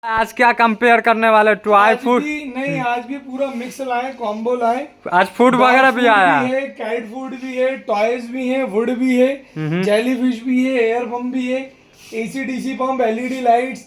आज क्या कंपेयर करने वाले टॉय फूड? नहीं, आज भी पूरा मिक्स लाए, कॉम्बो लाए। आज फूड वगैरह भी आया है, कैट फूड भी है, टॉयज भी है, वुड भी है, जेली फिश भी है, एयर पंप भी है, AC DC pump, LED lights,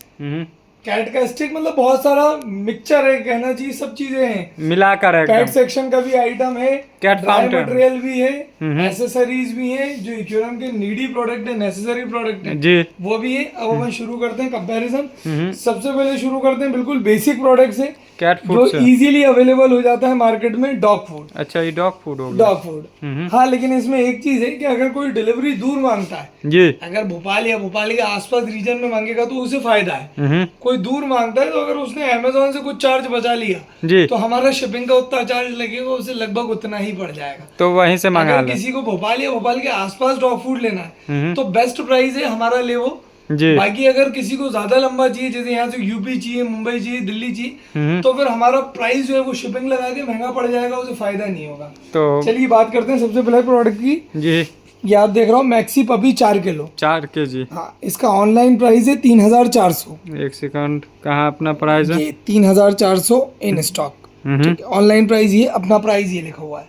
cat का स्टिक, मतलब बहुत सारा मिक्सचर है, कहना चाहिए सब चीजें हैं मिलाकर एकदम। कैट सेक्शन का भी आइटम है, कैट ड्राई फाउंटेन मटेरियल भी है, एसेसरीज भी है, जो इक्विरम के नीडी प्रोडक्ट है, नेसेसरी प्रोडक्ट है जी, वो भी है। अब अपन शुरू करते हैं कंपैरिजन। सबसे पहले शुरू करते हैं बिल्कुल बेसिक प्रोडक्ट से, कैट जो फूड से। इजीली अवेलेबल हो जाता है मार्केट में, डॉग फूड। अच्छा, ये डॉग फूड हो गया। डॉग फूड, हाँ, लेकिन इसमें एक चीज है कि अगर कोई डिलीवरी दूर मांगता है जी, अगर भोपाल या भोपाल के आसपास रीजन में मांगेगा तो उसे फायदा है। कोई दूर मांगता है तो अगर उसने अमेजोन से कुछ चार्ज बचा लिया जी, तो हमारा शिपिंग का उतना चार्ज लगेगा, उसे लगभग उतना ही पड़ जाएगा। तो वहीं से मंगा अगर ले। किसी को भोपाल या भोपाल के आसपास डॉग फूड लेना है तो बेस्ट प्राइस है हमारा, ले वो। जी, बाकी अगर किसी को ज्यादा लंबा चाहिए, जैसे यहाँ से यूपी चाहिए, मुंबई चाहिए, दिल्ली चाहिए, तो फिर हमारा प्राइस जो है वो शिपिंग लगा के महंगा पड़ जाएगा, उसे फायदा नहीं होगा। तो चलिए बात करते हैं सबसे पहले प्रोडक्ट की। जी, ये आप देख रहा हूँ मैक्सी पपी 4 किलो। 4 kg। हाँ, इसका ऑनलाइन प्राइस है 3,400। एक सेकंड, कहाँ अपना प्राइस है? ये 3,400 इन स्टॉक। ठीक है, ऑनलाइन प्राइस ये, अपना प्राइस ये लिखा हुआ है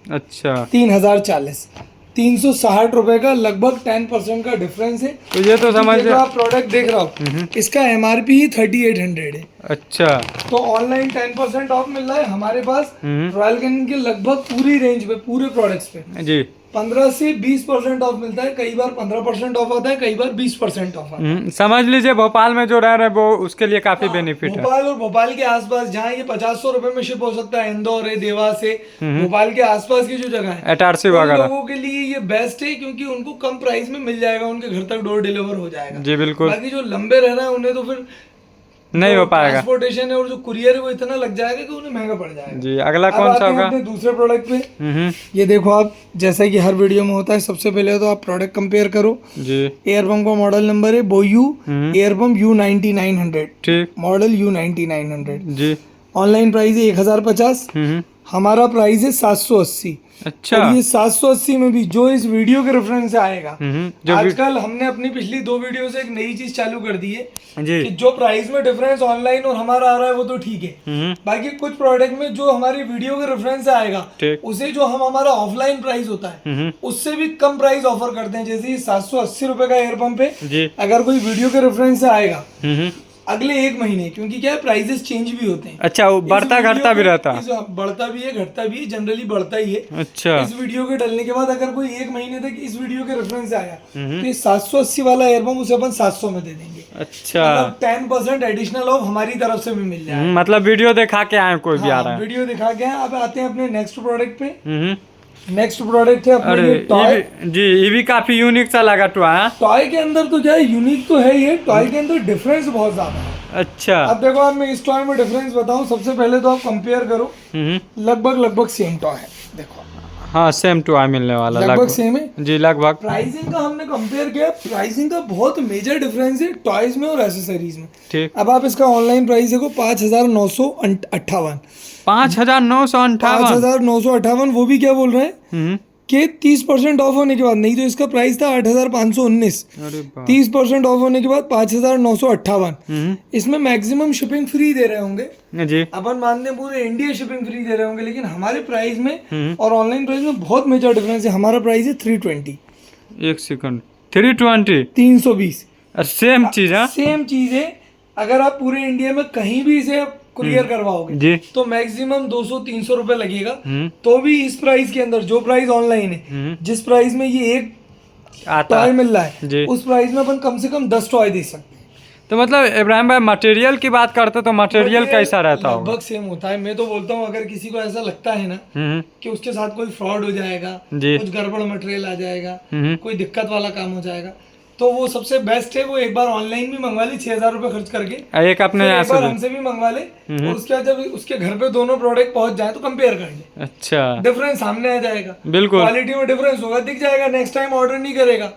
अच्छा, 3,040। 360 रुपए का लगभग 10% का डिफरेंस है। तो ये तो समझ जो आप प्रोडक्ट देख रहा हो इसका एमआरपी ही 3,800 है। अच्छा, तो ऑनलाइन 10% ऑफ मिल रहा है हमारे पास रॉयल कैनिन के लगभग पूरी रेंज पे, पूरे प्रोडक्ट्स पे जी, 15 से 20% ऑफ मिलता है। कई बार 15% ऑफ आता है, कई बार 20% ऑफ आता है। समझ लीजिए भोपाल में जो रह रहे हैं वो उसके लिए काफी बेनिफिट है। भोपाल और भोपाल के आसपास जहाँ ये 500 रुपए में शिप हो सकता है, इंदौर है, देवास है, भोपाल के आसपास की जो जगह है, एटारसी उन वगैरह, लोगों के लिए ये बेस्ट है क्योंकि उनको कम प्राइस में मिल जाएगा, उनके घर तक डोर डिलीवर हो जाएगा। जी बिल्कुल, बाकी जो लंबे रह रहे हैं उन्हें तो फिर नहीं हो पाएगा। ट्रांसपोर्टेशन है और जो कुरियर है वो इतना लग जाएगा कि उन्हें महंगा पड़ जाएगा। जी, अगला अब कौन आते सा हैं होगा? अपने दूसरे प्रोडक्ट पे। ये देखो आप, जैसा कि हर वीडियो में होता है, सबसे पहले तो आप प्रोडक्ट कंपेयर करो। जी, एयर पंप का मॉडल नंबर है बोयू एयर पंप U9900, ठीक, मॉडल U9900। जी, ऑनलाइन प्राइस है 1,050, हमारा प्राइस है 780। अच्छा, और ये 780 में भी जो इस वीडियो के रेफरेंस से आएगा, जो आजकल हमने अपनी पिछली 2 वीडियो से एक नई चीज चालू कर दी है जी, कि जो प्राइस में डिफरेंस ऑनलाइन और हमारा आ रहा है वो तो ठीक है, बाकी कुछ प्रोडक्ट में जो हमारी वीडियो के रेफरेंस से आएगा ठीक, उसे जो हम हमारा ऑफलाइन प्राइस होता है उससे भी कम प्राइस ऑफर करते हैं। जैसे 780 रुपए का एयर पंप है, जी, अगर कोई वीडियो के रेफरेंस से आएगा अगले 1 महीने, क्योंकि क्या है प्राइसेस चेंज भी होते हैं। अच्छा, वो बढ़ता इस वीडियो घटता भी के- रहता? बढ़ता भी है, घटता भी है, जनरली बढ़ता ही है। अच्छा, इस वीडियो के डलने के बाद अगर कोई 1 महीने तक इस वीडियो के रेफरेंस से आया तो ये 780 वाला एयर पंप उसे अपन 700 में दे देंगे। अच्छा, 10% एडिशनल ऑफ हमारी तरफ से भी मिल जाएगा। मतलब वीडियो दिखा के आए कोई भी आ रहा है। वीडियो दिखा के हैं। अब आते हैं अपने नेक्स्ट प्रोडक्ट पे। नेक्स्ट प्रोडक्ट है अपने अरे ये टॉय। जी, ये भी काफी यूनिक सा लगा टॉय। टॉय के अंदर तो क्या है, यूनिक तो है ये, टॉय के अंदर डिफरेंस बहुत ज्यादा है। अच्छा, अब देखो, आप मैं इस टॉय में डिफरेंस बताऊं, सबसे पहले तो आप कंपेयर करो, लगभग सेम टॉय है। देखो, हाँ, सेम टॉय मिलने वाला लगभग सेम है जी, लगभग। प्राइसिंग का हमने कंपेयर किया, प्राइसिंग का बहुत मेजर डिफरेंस है टॉयज में और एसेसरीज में। ठीक, अब आप इसका ऑनलाइन प्राइस देखो, 5,958। 5,958। 5,958, वो भी क्या बोल रहे हैं कि 30% ऑफ होने के बाद, नहीं तो इसका प्राइस था 8,519, अरे बाप, 30% ऑफ होने के बाद 5,958। इसमें मैक्सिमम शिपिंग फ्री दे रहे होंगे, जी, अपन मानते हैं पूरे इंडिया शिपिंग फ्री दे रहे होंगे, लेकिन हमारे प्राइस में और ऑनलाइन प्राइस में बहुत मेजर डिफरेंस है। हमारा प्राइस है 320। एक सेकंड, 320, 320 सेम चीज है सेम चीज है। अगर आप पूरे इंडिया में कहीं भी इसे कुरियर करवाओगे जी, तो मैक्सिमम 200-300 रुपए लगेगा। तो भी इस प्राइस के अंदर, जो प्राइस ऑनलाइन है, जिस प्राइस में ये एक आता टॉय मिल रहा जी। है, उस प्राइस में अपन कम से कम 10 टॉय दे सकते हैं। तो मतलब इब्राहिम भाई, मटेरियल की बात करते तो मटेरियल कैसा रहता होगा? लगभग सेम होता है। मैं तो बोलता हूँ अगर किसी को ऐसा लगता है ना कि उसके साथ कोई फ्रॉड हो जाएगा, जी, कुछ गड़बड़ मटेरियल आ जाएगा, कोई दिक्कत वाला काम हो जाएगा, तो वो सबसे बेस्ट है वो एक बार ऑनलाइन भी मंगवा ले 6,000 रुपए खर्च करके, एक अपने फिर यहाँ एक बार से। हमसे भी मंगवा ले, और उसके बाद जब उसके घर पे दोनों प्रोडक्ट पहुंच जाए तो कंपेयर कर ले, अच्छा, डिफरेंस सामने आ जाएगा, बिल्कुल, क्वालिटी में डिफरेंस होगा, दिख जाएगा, नेक्स्ट टाइम ऑर्डर नहीं करेगा।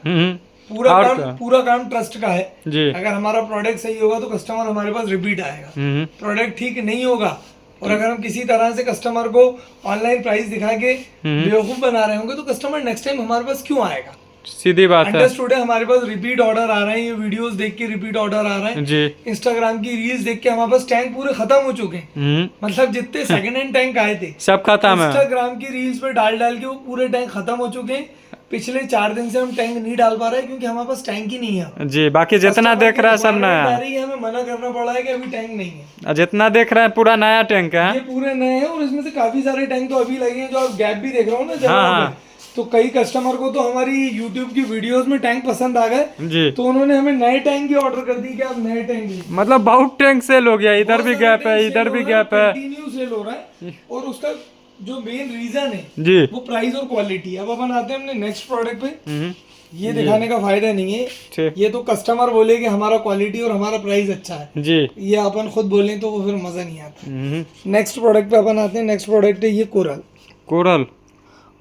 पूरा काम ट्रस्ट का है जी। अगर हमारा प्रोडक्ट सही होगा तो कस्टमर हमारे पास रिपीट आएगा। प्रोडक्ट ठीक नहीं होगा और अगर हम किसी तरह से कस्टमर को ऑनलाइन प्राइस दिखा के बेवकूफ बना रहे होंगे तो कस्टमर नेक्स्ट टाइम हमारे पास क्यों आएगा? सीधी बात है अंडरस्टूड है। हमारे पास रिपीट ऑर्डर आ रहे हैं, ये वीडियोस देख के रिपीट ऑर्डर आ रहे हैं जी। इंस्टाग्राम की रील्स देख के हमारे पास टैंक पूरे खत्म हो चुके हैं। मतलब जितने सेकंड हैंड टैंक आए थे सब खत्म है। इंस्टाग्राम की रील्स पे डाल डाल के वो पूरे टैंक खत्म हो चुके हैं। पिछले 4 दिन से हम टैंक नहीं डाल पा रहे हैं क्योंकि हमारे पास टैंक ही नहीं है जी। बाकी जितना देख रहा है सब नया है, हमें मना करना पड़ा है कि अभी टैंक नहीं है। जितना देख रहा है पूरा नया टैंक है। ये पूरे नए हैं और इसमें से काफी सारे टैंक तो अभी लगे हैं जो आप गैप भी देख रहे हो ना जगह हाँ। पे। तो कई कस्टमर को तो हमारी YouTube की वीडियोस में टैंक पसंद आ गए जी। तो उन्होंने हमें नए टैंक की ऑर्डर कर दी कि आप नए टैंक लीजिए। मतलब बहुत टैंक सेल हो गया, इधर भी गैप है, इधर भी गैप है, कंटिन्यू सेल हो रहा है। और उसका जो मेन रीजन है जी वो प्राइस और क्वालिटी। अब अपन आते हैं अपने नेक्स्ट प्रोडक्ट पे। ये दिखाने का फायदा नहीं है, ये तो कस्टमर बोले कि हमारा क्वालिटी और हमारा प्राइस अच्छा है जी। ये अपन खुद बोलें तो वो फिर मजा नहीं आता। नेक्स्ट प्रोडक्ट पे अपन आते हैं। नेक्स्ट प्रोडक्ट है ये कोरल। कोरल।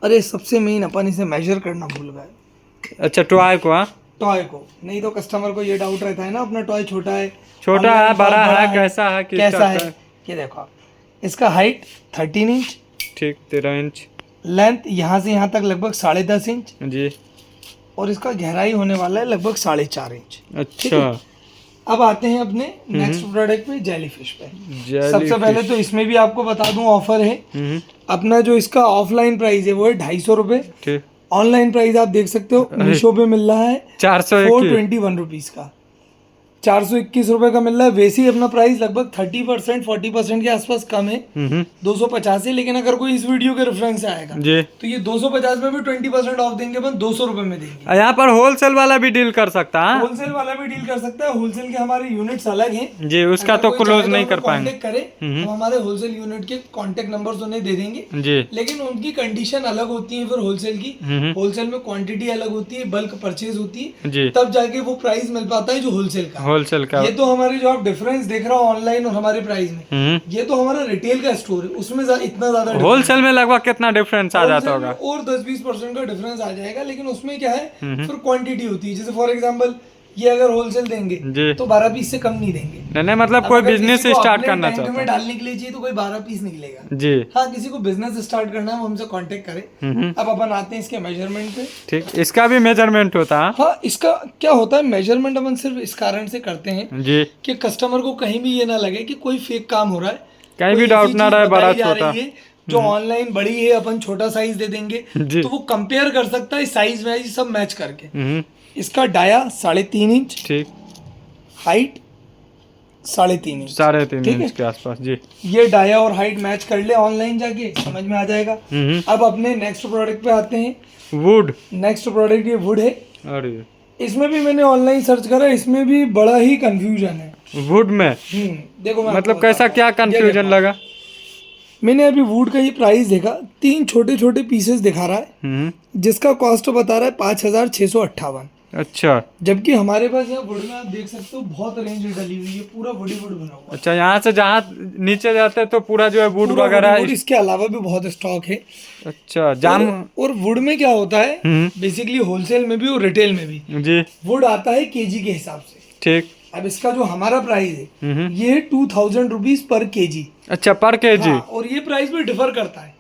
अरे सबसे मेन अपन इसे मेजर करना भूल गए। अच्छा टॉय को? हाँ टॉय को नहीं तो कस्टमर को ये डाउट रहता है ना अपना टॉय छोटा है, छोटा है, बड़ा है, कैसा है, कैसा है। ये देखो आप, इसका हाइट 13 इंच, ठीक 13 इंच, लेंथ यहाँ से यहाँ तक लगभग 10.5 इंच जी, और इसका गहराई होने वाला है लगभग 4.5 इंच। अच्छा। अब आते हैं अपने नेक्स्ट प्रोडक्ट पे, जेलीफिश पे। सबसे पहले तो इसमें भी आपको बता दूं ऑफर है। अपना जो इसका ऑफलाइन प्राइस है वो है 250 रुपए। ऑनलाइन प्राइस आप देख सकते हो मीशो पे मिल रहा है 421 रुपीज का, 421 रुपए का मिल रहा है। वैसे ही अपना प्राइस लगभग 30% 40% के आसपास कम है, 250 है। लेकिन अगर कोई इस वीडियो के रेफरेंस से आएगा जी तो ये 250 में भी 20% ऑफ देंगे, अपन 200 रुपए में देंगे। यहाँ पर होलसेल वाला भी डील कर सकता है, होलसेल वाला भी डील कर सकता है। होलसेल के हमारे यूनिट्स अलग हैं जी, उसका तो क्लोज नहीं कर पाएंगे। कांटेक्ट करे हम हमारे होलसेल यूनिट के कांटेक्ट नंबर्स उन्हें दे देंगे जी। लेकिन उनकी कंडीशन अलग होती है। फिर होलसेल की, होलसेल में क्वांटिटी अलग होती है, बल्क परचेज होती है जी, तब जाके वो प्राइस मिल पाता है जो होलसेल का। होलसेल का ये तो हमारी जो आप डिफरेंस देख रहे हो ऑनलाइन और हमारे प्राइस में, ये तो हमारा रिटेल का स्टोर है, उसमें इतना ज्यादा होलसेल में लगभग कितना डिफरेंस आ जाता होगा, और 10-20% का डिफरेंस आ जाएगा। लेकिन उसमें क्या है फिर क्वांटिटी होती है। जैसे फॉर एग्जांपल ये अगर होलसेल देंगे तो 12 पीस से कम नहीं देंगे। नहीं मतलब कोई बिजनेस स्टार्ट करना चाहता है में डालने के लिए चाहिए तो कोई 12 पीस निकलेगा जी। हाँ, किसी को बिजनेस स्टार्ट करना है वो हमसे कांटेक्ट करे। अब अपन आते हैं इसके मेजरमेंट पे। ठीक, इसका भी मेजरमेंट होता है? हाँ, इसका क्या होता है मेजरमेंट अपन सिर्फ इस कारण से करते हैं जी कि कस्टमर को कहीं भी ये ना लगे कि कोई फेक काम हो रहा है, कहीं भी डाउट ना रहे बड़ा छोटा। जो ऑनलाइन बड़ी है अपन छोटा साइज दे देंगे तो वो कंपेयर कर सकता है साइज वाइज सब मैच करके। इसका डाया 3.5 इंच, ठीक, हाइट 3.5 इंच, 3.5 इंच के आसपास जी। ये डाया और हाइट मैच कर ले ऑनलाइन जाके समझ में आ जाएगा। अब अपने नेक्स्ट प्रोडक्ट पे आते हैं, वुड। नेक्स्ट प्रोडक्ट ये वुड है। अरे इसमें भी मैंने ऑनलाइन सर्च करा, इसमें भी बड़ा ही कंफ्यूजन है वुड में। देखो मतलब कैसा क्या कंफ्यूजन लगा। मैंने अभी वुड का ये प्राइस देखा, 3 छोटे छोटे पीसेस दिखा रहा है जिसका कॉस्ट बता रहा है 5,658। अच्छा, जबकि हमारे पास यहाँ वुड में आप देख सकते हो बहुत रेंज डली हुई है, पूरा वुड बना हुआ। अच्छा, यहाँ से जहाँ नीचे जाते हैं तो पूरा जो है वुड वगैरह, इसके अलावा भी बहुत स्टॉक है। अच्छा, जाम और वुड में क्या होता है बेसिकली होलसेल में भी और रिटेल में भी जी, वुड आता है केजी के हिसाब से। ठीक, अब इसका जो हमारा प्राइस है ये 2,000 रुपीज पर केजी। अच्छा, पर केजी। हाँ, और ये प्राइस भी डिफर करता है।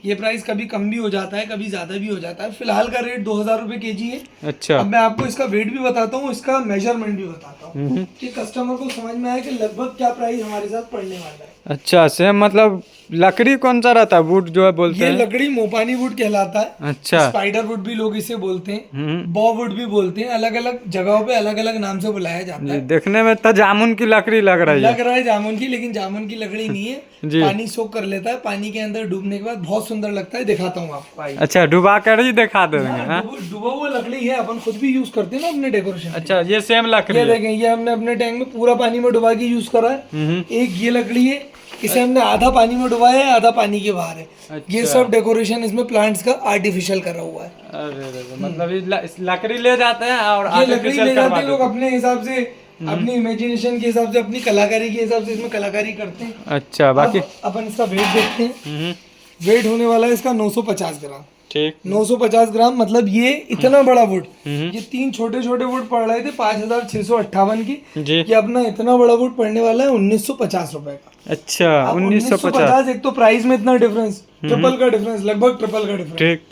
ये प्राइस कभी कम भी हो जाता है, कभी ज्यादा भी हो जाता है। फिलहाल का रेट 2,000 रुपए केजी है। अच्छा, अब मैं आपको इसका वेट भी बताता हूँ, इसका मेजरमेंट भी बताता हूँ कि कस्टमर को समझ में आए कि लगभग क्या प्राइस हमारे साथ पड़ने वाला है। अच्छा, सेम मतलब लकड़ी कौन सा रहता है वुड जो है बोलते हैं? ये लकड़ी मोपानी वुड कहलाता है। अच्छा, स्पाइडर वुड भी लोग इसे बोलते हैं, बॉ वुड भी बोलते हैं। अलग अलग जगहों पे अलग अलग नाम से बुलाया जाता है। देखने में तो जामुन की लकड़ी लग रहा है जामुन की, लेकिन जामुन की लकड़ी नहीं है। पानी सोख कर लेता है, पानी के अंदर डूबने के बाद बहुत सुंदर लगता है। दिखाता हूँ आपको। अच्छा, डुबा कर ही दिखा देंगे। डुबा हुआ लकड़ी है, अपन खुद भी यूज करते हैं ना अपने डेकोरेशन। अच्छा, ये सेम लकड़ी है। देखें, ये हमने अपने टैंक में पूरा पानी में डुबा के यूज करा है। एक ये लकड़ी है, इसे हमने आधा पानी में डुबाया है, आधा पानी के बाहर है। अच्छा। ये सब डेकोरेशन इसमें प्लांट्स का आर्टिफिशियल करा हुआ है। अरे मतलब लकड़ी ले जाते हैं और ये लकड़ी ले जाते हैं लोग अपने हिसाब से, अपनी इमेजिनेशन के हिसाब से, अपनी कलाकारी के हिसाब से इसमें कलाकारी करते हैं। अच्छा, बाकी अपन इसका वेट देखते हैं। वेट होने वाला है इसका 950 ग्राम। ठीक, 950 ग्राम मतलब ये इतना बड़ा वुड, ये 3 छोटे छोटे वुड पड़ रहे थे 5,658 की जी। ये अपना इतना बड़ा वुड पड़ने वाला है 1,950 रुपए का। अच्छा, 1,950। एक तो प्राइस में इतना डिफरेंस, ट्रिपल का डिफरेंस, लगभग ट्रिपल का डिफरेंस। ठीक,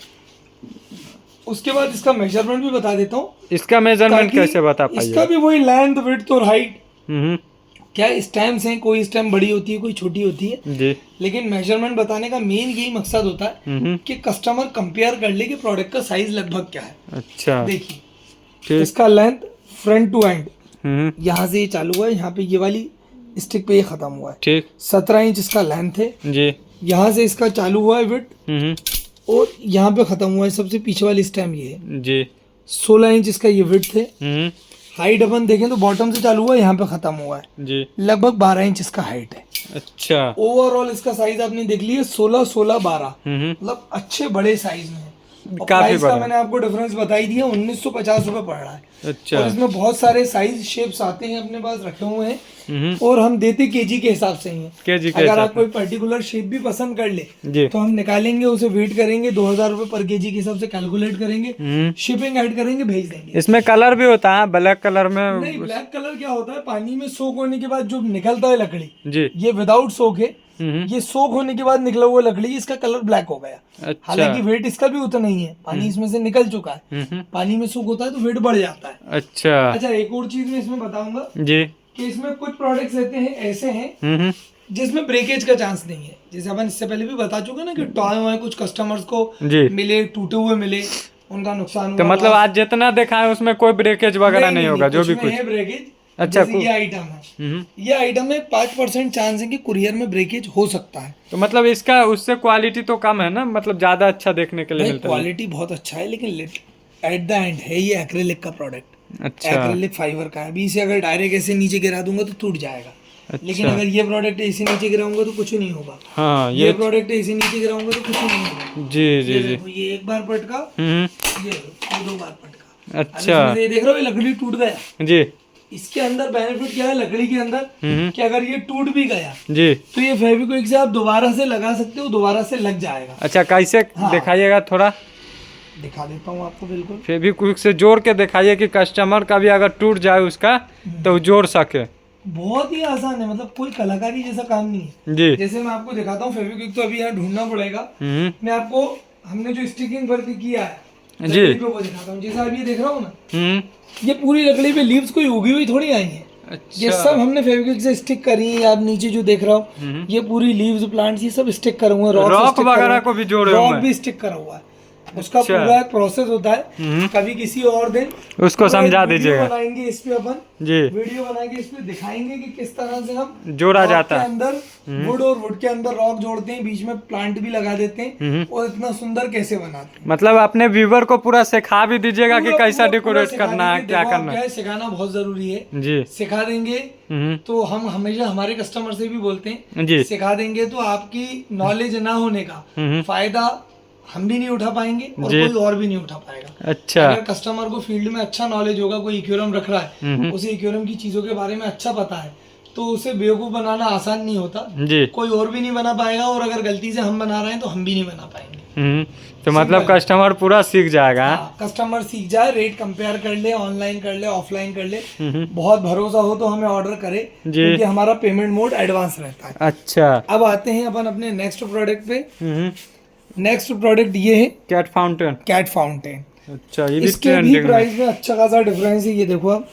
उसके बाद इसका मेजरमेंट भी बता देता हूँ। इसका मेजरमेंट ताकि कैसे बता इसका पाइए? भी वही लेंथ, विड्थ और हाइट। हम्म, क्या स्टैम्प्स हैं, कोई स्टैम्प बड़ी होती है, कोई छोटी होती है, जी। लेकिन मेजरमेंट बताने का मेन यही मकसद होता है हम्म, कि कस्टमर कंपेयर कर ले कि प्रोडक्ट का साइज लगभग क्या है। अच्छा देखिए ठीक। इसका लेंथ फ्रंट टू एंड, हम्म, यहाँ से ये चालू हुआ है, यहाँ पे ये वाली स्टिक पे ये खत्म हुआ है। ठीक 17 इंच इसका लेंथ है। जी। यहाँ से इसका चालू हुआ है विड्थ हम्म, और यहाँ पे खत्म हुआ है, सबसे पीछे वाली स्टैम्प ये है। जी। 16 इंच इसका ये विड्थ है। हम्म, हाइट अपन देखें तो बॉटम से चालू हुआ है, यहाँ पे खत्म हुआ है, जी। लगभग 12 इंच इसका हाइट है। अच्छा। ओवरऑल इसका साइज आपने देख लिया 16, 16, 12, हम्म, मतलब अच्छे बड़े साइज में है। और काफी प्राइस का बड़ा। मैंने आपको डिफरेंस बताई दिया, 1950 रुपये पड़ रहा है। अच्छा। और इसमें बहुत सारे साइज शेप्स आते हैं, अपने पास रखे हुए हैं, हम्म, और हम देते केजी के हिसाब से ही हैं। केजी के अगर हिसाब आप कोई पर्टिकुलर शेप भी पसंद कर ले जी। तो हम निकालेंगे, उसे वेट करेंगे, 2000 रुपये पर केजी के हिसाब से कैलकुलेट करेंगे, हम्म, शिपिंग ऐड करेंगे, भेज देंगे। इसमें कलर भी होता है, ब्लैक कलर में? नहीं, ब्लैक कलर क्या होता है, पानी में सोक होने के बाद जो निकलता है लकड़ी, जी। ये विदाउट सोक है। हम्म, ये सोक होने के बाद निकला हुआ लकड़ी, इसका कलर ब्लैक हो गया। अच्छा। हालांकि वेट इसका भी उतना ही है, पानी इसमें से निकल चुका है। हम्म, पानी में सोक होता है तो वेट बढ़ जाता है। अच्छा अच्छा, एक और चीज मैं इसमें बताऊंगा जी। कि इसमें कुछ प्रोडक्ट्स रहते हैं ऐसे हैं हम्म, जिसमें ब्रेकेज का चांस नहीं है। जैसे अपन इससे पहले भी बता चुके ना कि टॉय हुए कुछ कस्टमर्स को जी। मिले, टूटे हुए मिले, उनका नुकसान तो हुआ। मतलब आज जितना देखा है उसमें कोई ब्रेकेज वगैरह नहीं होगा, जो भी में कुछ? है ब्रेकेज। अच्छा, जैसे ये आइटम है, हम्म, ये आइटम में 5% चांस है कि कुरियर में ब्रेकेज हो सकता है। तो मतलब इसका उससे क्वालिटी तो कम है ना, मतलब ज्यादा अच्छा देखने के लिए मिलता है? क्वालिटी बहुत अच्छा है, लेकिन एट द एंड है ये एक्रेलिक का प्रोडक्ट। अच्छा। एक्रेलिक फाइबर का है। अभी इसे अगर डायरेक्ट ऐसे नीचे गिरा दूंगा तो टूट जाएगा। अच्छा। लेकिन अगर ये प्रोडक्ट ऐसे नीचे गिराऊंगा तो कुछ नहीं होगा। हाँ ये प्रोडक्ट ऐसे नीचे गिराऊंगा तो कुछ नहीं होगा। जी जी ये जी। देखो, ये एक बार पटका, हम्म, ये 2 बार पटका। अच्छा अब इसमें ये देख रहे हो, ये लकड़ी टूट गया। जी। इसके अंदर बेनिफिट क्या है लकड़ी के अंदर, कि अगर ये टूट भी गया जी। तो ये फेविक्विक से आप दोबारा से लगा सकते हो, दोबारा से लग जाएगा। अच्छा, कैसे हाँ। दिखाइएगा थोड़ा? दिखा देता हूँ आपको बिल्कुल। फेविक्विक से जोड़ के दिखाइए कि कस्टमर का भी अगर टूट जाए उसका तो जोड़ सके। बहुत ही आसान है, मतलब कोई कलाकारी जैसा काम नहीं है। जी। जैसे मैं आपको दिखाता हूँ, फेविक्विक तो अभी यहाँ ढूंढना पड़ेगा। हम्म, मैं आपको हमने जो स्टिकिंग वर्क किया है जी। लकड़ी पे वो दिखाता हूँ। जैसा अभी ये देख रहा हूँ ना, हम्म, ये पूरी लकड़ी पे लीव्स कोई उगी हुई थोड़ी आई है। ये अच्छा। सब हमने फेविक्विक से स्टिक करी है। आप नीचे जो देख रहा हूँ, ये पूरी लीव्स, प्लांट्स, ये सब स्टिक करे हुए हैं। रॉक वगैरह को भी जोड़े हुए रॉक हैं। भी स्टिक करा हुआ है। उसका अच्छा। पूरा एक प्रोसेस होता है। कभी किसी और दिन उसको पूरा समझा एक वीडियो दीजिएगा। बनाएंगे इस पे अपन, जी। वीडियो बनाएंगे इस पे, दिखाएंगे कि किस तरह से हम जोड़ा rock जाता के है। अंदर वुड और वुड के अंदर रॉक जोड़ते हैं, बीच में प्लांट भी लगा देते हैं, और इतना सुंदर कैसे बनाते हैं। मतलब अपने व्यूवर को पूरा सिखा भी दीजिएगा कि पूरा- कैसा पूरा- डेकोरेट पूरा करना है, सिखा क्या देंगे। करना देखो, है। आप क्या है, सिखाना बहुत जरूरी है। जी। सिखा देंगे हम्म, तो हम हमेशा हमारे कस्टमर से भी बोलते हैं, जी। सिखा देंगे तो आपकी नॉलेज ना होने का फायदा हम भी नहीं उठा पाएंगे और जी। कोई और भी नहीं उठा पाएगा। अच्छा। अगर कस्टमर को फील्ड में अच्छा नॉलेज होगा, कोई इक्विरम रख रहा है, उसे इक्विरम की चीजों के बारे में अच्छा पता है, तो उसे बेवकूफ बनाना आसान नहीं होता। जी। कोई और भी नहीं बना पाएगा, और अगर गलती से हम बना रहे हैं तो हम भी नहीं बना पाएंगे। तो मतलब कस्टमर पूरा सीख जाएगा। हाँ, कस्टमर सीख जाए, रेट कंपेयर कर ले, ऑनलाइन कर ले, ऑफलाइन कर ले, बहुत भरोसा हो तो हमें ऑर्डर करे, क्योंकि हमारा पेमेंट मोड एडवांस रहता है। अच्छा। अब आते हैं अपन अपने नेक्स्ट प्रोडक्ट पे। हम्म, नेक्स्ट प्रोडक्ट ये है कैट फाउंटेन। Cat fountain. अच्छा, ये भी इसके भी ट्रेंडिंग में। प्राइस में अच्छा खासा डिफरेंस है। ये देखो आप,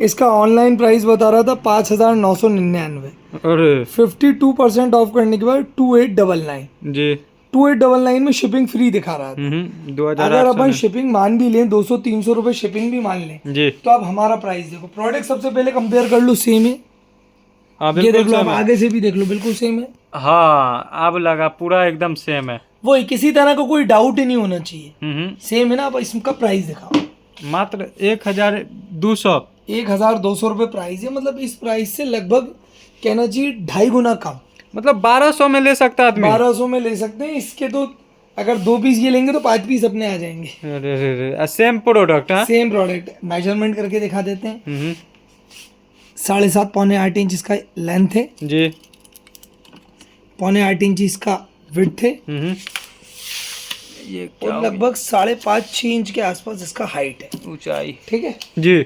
इसका ऑनलाइन प्राइस बता रहा था 5,999। अरे 52% ऑफ करने के बाद 2,899। जी। 2,899 में शिपिंग फ्री दिखा रहा था। 2000। अगर अपन शिपिंग मान भी लें, 200-300 रुपए शिपिंग भी मान लें, जी। तो आप हमारा प्राइस देखो। प्रोडक्ट सबसे पहले कंपेयर कर लो, सेम है। हाँ ये देख बिल्कुल लो, आप सेम है। आगे से भी देख लो, बिल्कुल सेम है। हाँ, अब लगा पूरा एकदम सेम है। वो किसी तरह का कोई डाउट ही नहीं होना चाहिए, हम्म, सेम है ना। अब इसका प्राइस दिखाओ। मात्र 1200। 1,200 रुपये प्राइस है। मतलब इस प्राइस से लगभग कहना चाहिए 2.5 गुना कम। मतलब 1200 में ले सकता है आदमी। 1200 में ले सकते हैं। इसके तो अगर 2 पीस ये लेंगे तो 5 पीस अपने आ जाएंगे। अरे सेम प्रोडक्ट है। Same product. मेजरमेंट करके दिखा देते हैं। 7.5 पौने 8 इंच इसका लेंथ है, जी। पौने 8 इंच इसका विड्थ है, ये क्या और लगभग 5.5-6 इंच के आसपास इसका हाइट है, ऊंचाई? ठीक है। जी।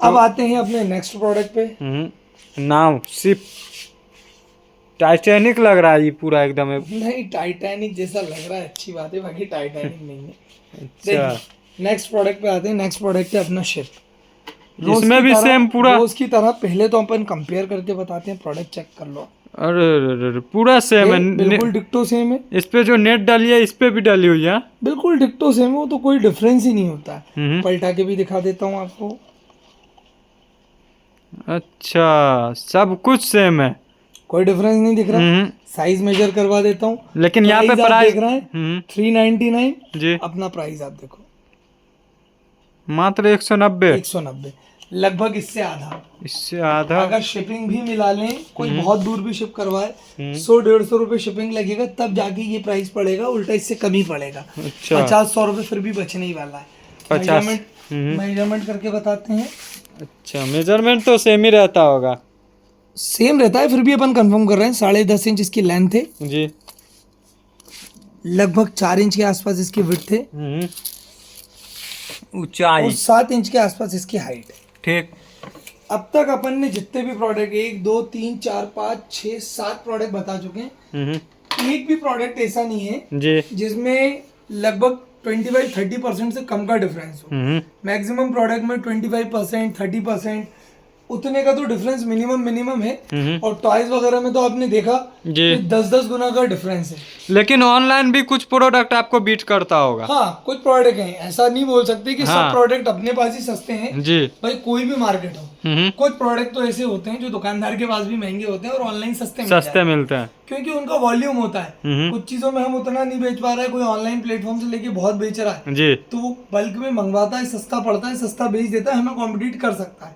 अब आते हैं अपने नेक्स्ट प्रोडक्ट पे। नाउ शिप टाइटैनिक लग रहा है ये पूरा एकदम। नहीं, टाइटैनिक जैसा लग रहा है, अच्छी बात है, बाकी टाइटैनिक नहीं है। अच्छा, नेक्स्ट प्रोडक्ट पे आते हैं। नेक्स्ट प्रोडक्ट है अपना शिप। इसमें भी सेम पूरा रोज की तरह। पहले तो अपन कंपेयर करके बताते हैं, प्रोडक्ट चेक कर लो। अरे अरे अरे, पूरा सेम है। बिल्कुल डिक्टो सेम है। इस पे जो नेट डाली है इस पे भी डाली हुई है। बिल्कुल डिक्टो सेम है, वो तो कोई डिफरेंस ही नहीं होता है। हम्म। पलटा के भी दिखा देता हूँ आपको। अच्छा, सब कुछ सेम है, कोई डिफरेंस नहीं दिख रहा। साइज मेजर करवा देता हूँ। लेकिन यहाँ पे प्राइस आप प्राइस देख रहे हैं 399। जी, अपना प्राइस आप देखो, मात्र 190। 190, लगभग इससे आधा। इससे आधा। अगर शिपिंग भी मिला लें, कोई बहुत दूर भी शिप करवाए, 100-150 रुपए शिपिंग लगेगा, तब जाके ये प्राइस पड़ेगा। उल्टा इससे कम ही पड़ेगा। अच्छा, 50-100 रुपए फिर भी बचने ही वाला है। 50। मेजरमेंट करके बताते हैं। अच्छा, मेजरमेंट तो सेम ही रहता होगा। सेम रहता है, फिर भी अपन कंफर्म कर रहे हैं। 10.5 इंच इसकी लेंथ है, जी, लगभग 4 इंच के आसपास इसकी विड्थ है, ऊंचाई और 7 इंच के आसपास इसकी हाइट है। ठीक। अब तक अपन ने जितने भी प्रोडक्ट 1 2 3 4 5 6 7 प्रोडक्ट बता चुके हैं। एक भी प्रोडक्ट ऐसा नहीं है जी, जिसमें लगभग 25-30% से कम का डिफरेंस हो। मैक्सिमम प्रोडक्ट में 25%, 30% उतने का तो डिफरेंस मिनिमम है। और टॉयज वगैरह में तो आपने देखा जी, 10-10 गुना का डिफरेंस है। लेकिन ऑनलाइन भी कुछ प्रोडक्ट आपको बीट करता होगा। हाँ, कुछ प्रोडक्ट हैं, ऐसा नहीं बोल सकते कि हाँ। सब प्रोडक्ट अपने पास ही सस्ते हैं। जी, भाई कोई भी मार्केट हो, कुछ प्रोडक्ट तो ऐसे होते हैं जो दुकानदार के पास भी महंगे होते हैं और ऑनलाइन सस्ते मिलते हैं, क्योंकि उनका वॉल्यूम होता है। कुछ चीजों में हम उतना नहीं बेच पा रहे हैं, कोई ऑनलाइन प्लेटफॉर्म से लेके बहुत बेच रहा है, जी, तो वो बल्क में मंगवाता है, सस्ता पड़ता है, सस्ता बेच देता है, हमें कॉम्पिटिट कर सकता है।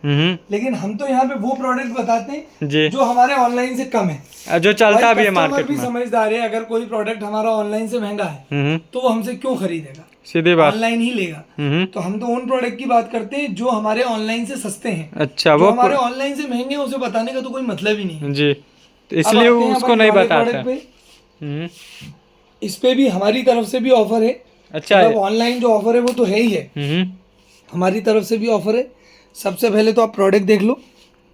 लेकिन हम तो यहाँ पे वो प्रोडक्ट बताते हैं जी, जो हमारे ऑनलाइन से कम है, जो चलता भी है कस्टमर मार्केट भी में। समझदार है। अगर कोई प्रोडक्ट हमारा ऑनलाइन से महंगा है तो वो हमसे क्यों खरीदेगा, सीधी बात। ऑनलाइन ही लेगा। तो हम तो उन प्रोडक्ट की बात करते हैं जो हमारे ऑनलाइन से सस्ते हैं। अच्छा, जो वो हमारे ऑनलाइन से महंगे हैं उसे बताने का तो कोई मतलब ही नहीं है। जी, तो अब इसलिए आते हैं उसको अपन नहीं वाले बताते। प्रोडक्ट पे। इस पे भी हमारी तरफ से भी ऑफर है। अच्छा, मतलब ऑनलाइन जो ऑफर है वो तो है ही है, हमारी तरफ से भी ऑफर है। सबसे पहले तो आप प्रोडक्ट देख लो।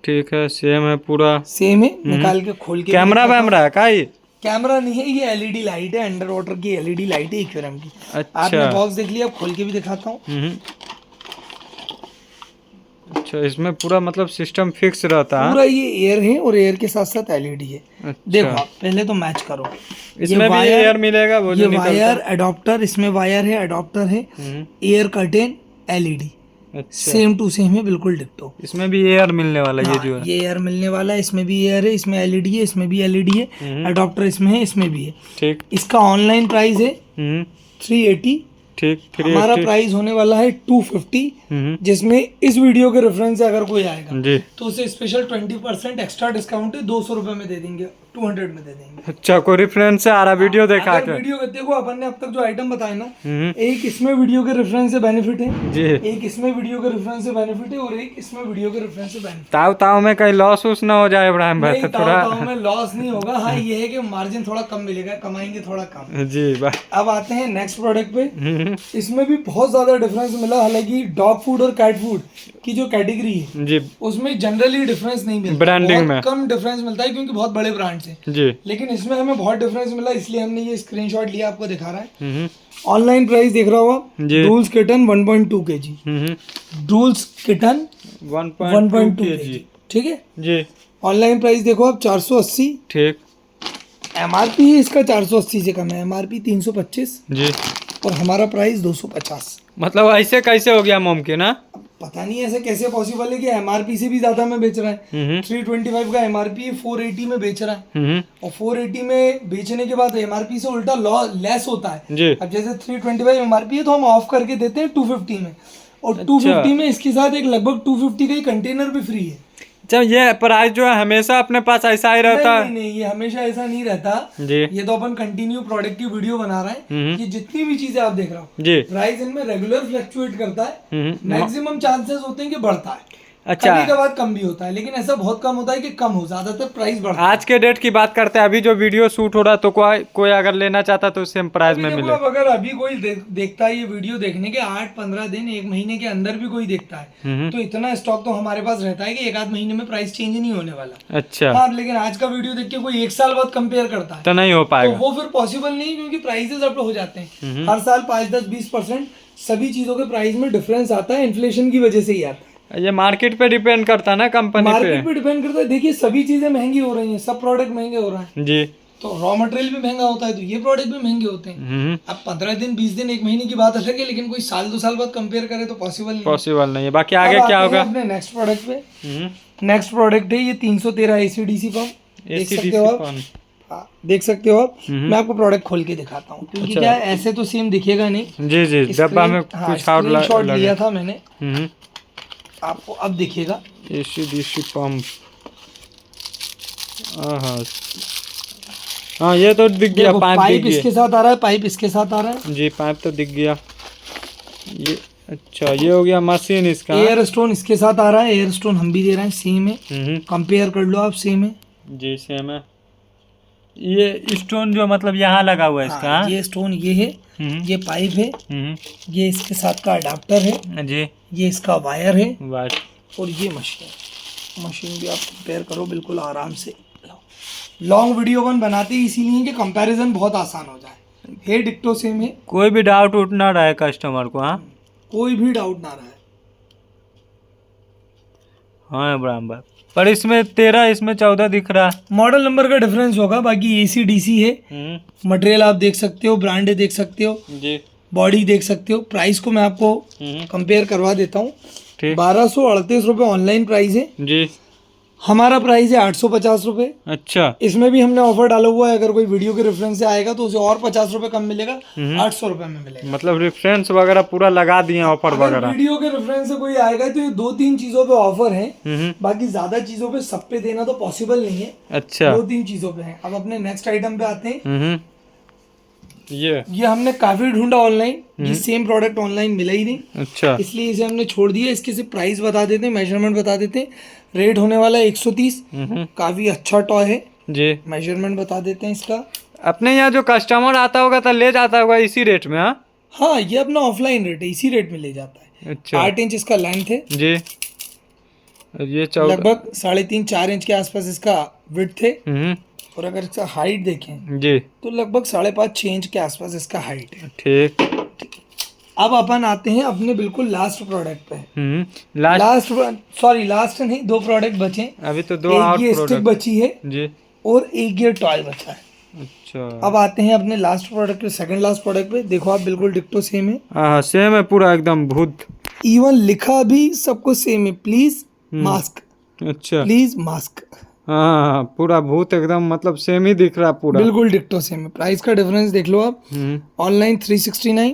ठीक है, सेम है पूरा, सेम है, निकाल के खोल के कैमरा वैमरा है का ये? कैमरा नहीं है, ये एलईडी लाइट है, अंडर वाटर की एलईडी लाइट है एक्वेरियम की। अच्छा, आपने बॉक्स देख लिया, खोल के भी दिखाता हूँ। अच्छा, इसमें पूरा मतलब सिस्टम फिक्स रहता है। पूरा ये एयर है और एयर के साथ साथ एलईडी है। अच्छा, देखो आप पहले तो मैच करो। इसमें भी एयर मिलेगा, वो ये जो निकलता वायर अडॉप्टर, इसमें वायर है, अडॉप्टर है, एयर कर्टेन, एलईडी, अच्छा, सेम टू सेम है, बिल्कुल डिक्टो। इसमें भी एयर मिलने वाला है, ये जो है। ये एयर मिलने वाला है, इसमें भी एयर है, इसमें एलईडी है, इसमें भी एलईडी है, अडॉप्टर इसमें है, इसमें भी है। ठीक। इसका ऑनलाइन प्राइस है 380। ठीक, हमारा प्राइस होने वाला है 250, जिसमें इस वीडियो के रेफरेंस से अगर कोई आएगा जी, तो उसे स्पेशल 20% एक्स्ट्रा डिस्काउंट है, 200 रुपए में दे देंगे, 200 में दे देंगे। अच्छा, कोई रेफरेंस से आ रहा वीडियो देखा अगर कर। वीडियो के देखो, अपन ने अब तक जो आइटम बताए ना, एक इसमें वीडियो के रेफरेंस से बेनिफिट है जी, एक इसमें वीडियो के रेफरेंस से बेनिफिट है और एक इसमें वीडियो के रेफरेंस से बेनिफिट। ताव में कहीं लॉस उस ना हो जाए इब्राहिम भाई, नहीं, तो थोड़ा ताव में लॉस नहीं होगा। हाँ, ये है कि मार्जिन थोड़ा कम मिलेगा, कमाएंगे थोड़ा कम। जी भाई। अब आते हैं नेक्स्ट प्रोडक्ट पे। इसमें भी बहुत ज्यादा डिफरेंस मिला। हालांकि डॉग फूड और कैट फूड की जो कैटेगरी है जी, उसमें जनरली डिफरेंस नहीं मिलता, ब्रांडिंग में कम डिफरेंस मिलता है क्योंकि बहुत बड़े ब्रांड से। जी, लेकिन इसमें हमें बहुत डिफरेंस मिला, इसलिए हमने ये स्क्रीनशॉट लिया, आपको दिखा रहा है। ऑनलाइन प्राइस देख रहा होगा, जी, Drools kitten 1.2 kg, Drools kitten 1.2 kg, ठीक है जी। ऑनलाइन प्राइस देखो आप 480। ठीक। एमआरपी है इसका 480 से कम है, एमआरपी 325 जी, और हमारा प्राइस 250। मतलब ऐसे कैसे हो गया मुमकिन है? पता नहीं ऐसे कैसे पॉसिबल है कि एमआरपी से भी ज्यादा में बेच रहा है। 325 का एमआरपी 480 में बेच रहा है, और 480 में बेचने के बाद एमआरपी से उल्टा लेस होता है जी। अब जैसे 325 एमआरपी है तो हम ऑफ करके देते हैं 250 में, और 250 में इसके साथ एक लगभग 250 का ही कंटेनर भी फ्री है। जब ये प्राइस जो है हमेशा अपने पास ऐसा ही रहता है? नहीं, ये हमेशा ऐसा नहीं रहता जी, ये तो अपन कंटिन्यू प्रोडक्ट की वीडियो बना रहे हैं। ये जितनी भी चीजें आप देख रहे हो जी, प्राइस इनमें रेगुलर फ्लक्चुएट करता है, मैक्सिमम चांसेस होते हैं कि बढ़ता है। अच्छा। कभी कभार कम भी होता है, लेकिन ऐसा बहुत कम होता है कि कम हो, ज्यादातर प्राइस बढ़ता है। आज के डेट की बात करते हैं, अभी जो वीडियो शूट हो रहा है तो कोई अगर लेना चाहता तो सेम प्राइस में देखो, मिले। अब अगर अभी कोई देखता है ये वीडियो देखने के 8-15 दिन 1 महीने के अंदर भी कोई देखता है तो इतना स्टॉक तो हमारे पास रहता है कि 1-8 महीने में प्राइस चेंज नहीं होने वाला। अच्छा। हाँ, लेकिन आज का वीडियो देख के कोई 1 साल बाद कंपेयर करता है तो नहीं हो तो पाएगा। वो फिर पॉसिबल नहीं, क्योंकि प्राइसेस अप हो जाते हैं हर साल 5-10-20% सभी चीजों के प्राइस में डिफरेंस आता है, इन्फ्लेशन की वजह से ही आता है। ये मार्केट पे डिपेंड करता है ना, कंपनी पे। मार्केट पे डिपेंड करता है। देखिए सभी चीजें महंगी हो रही हैं, सब प्रोडक्ट महंगे हो रहे हैं, जी। तो रॉ मटेरियल भी महंगा होता है तो ये प्रोडक्ट भी महंगे होते हैं। अब 15 दिन 20 दिन 1 महीने की बात अलग है, लेकिन कोई साल 2 साल बाद कंपेयर करे तो पॉसिबल नहीं है। बाकी आगे अब क्या आते होगा? हैं अपने नेक्स्ट प्रोडक्ट पे। नेक्स्ट प्रोडक्ट है ये 313 एसीडीसी पंप। देख सकते हो आप, हाँ, देख सकते हो आप। मैं आपको प्रोडक्ट खोल के दिखाता हूँ, क्योंकि क्या है, ऐसे तो सेम दिखेगा नहीं। जी जी, डब्बा में हाँ, कुछ और स्क्रीनशॉट लिया था मैंने, आपको अब दिखेगा। AC DC pump. हाँ, ये तो दिख गया, पाइप इसके साथ आ रहा है, पाइप इसके साथ आ रहा है जी, पाइप तो दिख गया ये। अच्छा, ये हो गया मशीन इसका। एयर स्टोन इसके साथ आ रहा है, एयर स्टोन हम भी दे रहे हैं, सेम है, कंपेयर कर लो आप, सेम है जी, सेम है। ये स्टोन जो मतलब यहाँ लगा हुआ है इसका। हाँ, ये स्टोन ये है, ये पाइप है, ये इसके साथ का अडाप्टर है जी, ये इसका वायर है, बस। और ये मशीन भी आप कंपेयर करो बिल्कुल आराम से। लॉन्ग वीडियो बनाते ही इसीलिए कि कंपैरिजन बहुत आसान हो जाए। हे डिक्टो सेम है, कोई भी डाउट उठ ना रहा है कस्टमर को। हाँ, कोई भी डाउट ना रहा है। हाँ इब्राहिम भाई, पर इसमें 13 इसमें 14 दिख रहा है। मॉडल नंबर का डिफरेंस होगा, बाकी एसी डीसी है। मटेरियल आप देख सकते हो, ब्रांड देख सकते हो जी, बॉडी देख सकते हो। प्राइस को मैं आपको कंपेयर करवा देता हूँ। 1238 रुपये ऑनलाइन प्राइस है जी, हमारा प्राइस है 850 रुपये। अच्छा, इसमें भी हमने ऑफर डाला हुआ है, अगर कोई वीडियो के रेफरेंस से आएगा तो उसे और 50 रुपये कम मिलेगा, 800 रुपये में मिलेगा। मतलब रेफरेंस वगैरह पूरा लगा दिए ऑफर वगैरह। वीडियो के रेफरेंस से कोई आएगा तो ये 2-3 चीजों पे ऑफर है, बाकी ज्यादा चीजों पे सब पे देना तो पॉसिबल नहीं है। अच्छा, 2-3 चीजों पे है। अब अपने नेक्स्ट आइटम पे आते हैं। ये हमने काफी ढूंढा ऑनलाइन, ये सेम प्रोडक्ट ऑनलाइन मिला ही नहीं, अच्छा, इसलिए इसे हमने छोड़ दिया। इसके सिर्फ प्राइस बता देते हैं, मेजरमेंट बता देते हैं। रेट होने वाला है 130। काफी अच्छा टॉय है जी। मेजरमेंट बता देते हैं इसका। अपने यहाँ जो कस्टमर आता होगा तो ले जाता होगा इसी रेट में। हाँ हाँ, ये अपना ऑफलाइन रेट है, इसी रेट में ले जाता है। अच्छा 8 इंच इसका लेंथ है जी, और ये 14 लगभग 3.5-4 इंच के आसपास इसका विड्थ है। और अगर इसका हाइट देखें जी, तो लगभग 5.5-6 इंच के आसपास इसका हाइट है। ठीक। अब अपन आते हैं अपने बिल्कुल लास्ट प्रोडक्ट पे। लास्ट नहीं, 2 प्रोडक्ट बचे अभी तो 2 एक और ये स्टिक प्रोडक्ट बची है जी। और एक ये टॉय बचा है। अच्छा, अब आते हैं अपने लास्ट प्रोडक्ट पे, सेकंड लास्ट प्रोडक्ट पे। देखो आप, बिल्कुल डिक्टो सेम है, हाँ सेम है पूरा एकदम भूत। इवन लिखा भी सब कुछ सेम है, प्लीज मास्क, अच्छा, प्लीज मास्क। हाँ पूरा भूत एकदम, मतलब सेम ही दिख रहा पूरा। बिल्कुल डिक्टो सेम है। प्राइस का डिफरेंस देख लो आप, ऑनलाइन 369,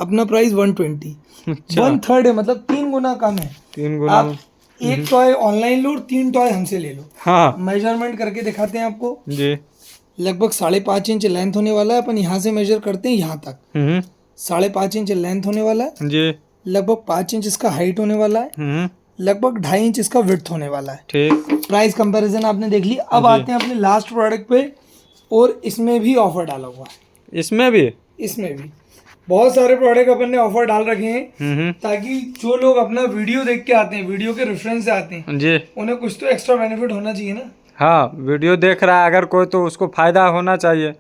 अपना प्राइस 120। अच्छा, 1/3 है, मतलब 3 गुना कम है। 3 गुना। आप एक टॉय ऑनलाइन लो और 3 टॉय हमसे ले लो। हाँ मेजरमेंट करके दिखाते हैं आपको। जी, लगभग 5.5 इंच लेंथ होने वाला है। अपन यहाँ से मेजर करते हैं यहाँ तक, 5.5 इंच लेंथ होने वाला है। जी, लगभग 5 इंच इसका हाइट होने वाला है। लगभग 2.5 इंच इसका विड्थ होने वाला है। ठीक। प्राइस कंपैरिजन आपने देख ली। अब आते हैं अपने लास्ट प्रोडक्ट पे, और इसमें भी ऑफर डाला हुआ है। इसमें भी बहुत सारे प्रोडक्ट अपन ने ऑफर डाल रखे हैं, ताकि जो लोग अपना वीडियो देख के आते हैं, वीडियो के रेफरेंस से आते हैं जी, उन्हें कुछ तो एक्स्ट्रा बेनिफिट होना चाहिए ना। हाँ वीडियो देख रहा है अगर कोई तो उसको फायदा होना चाहिए।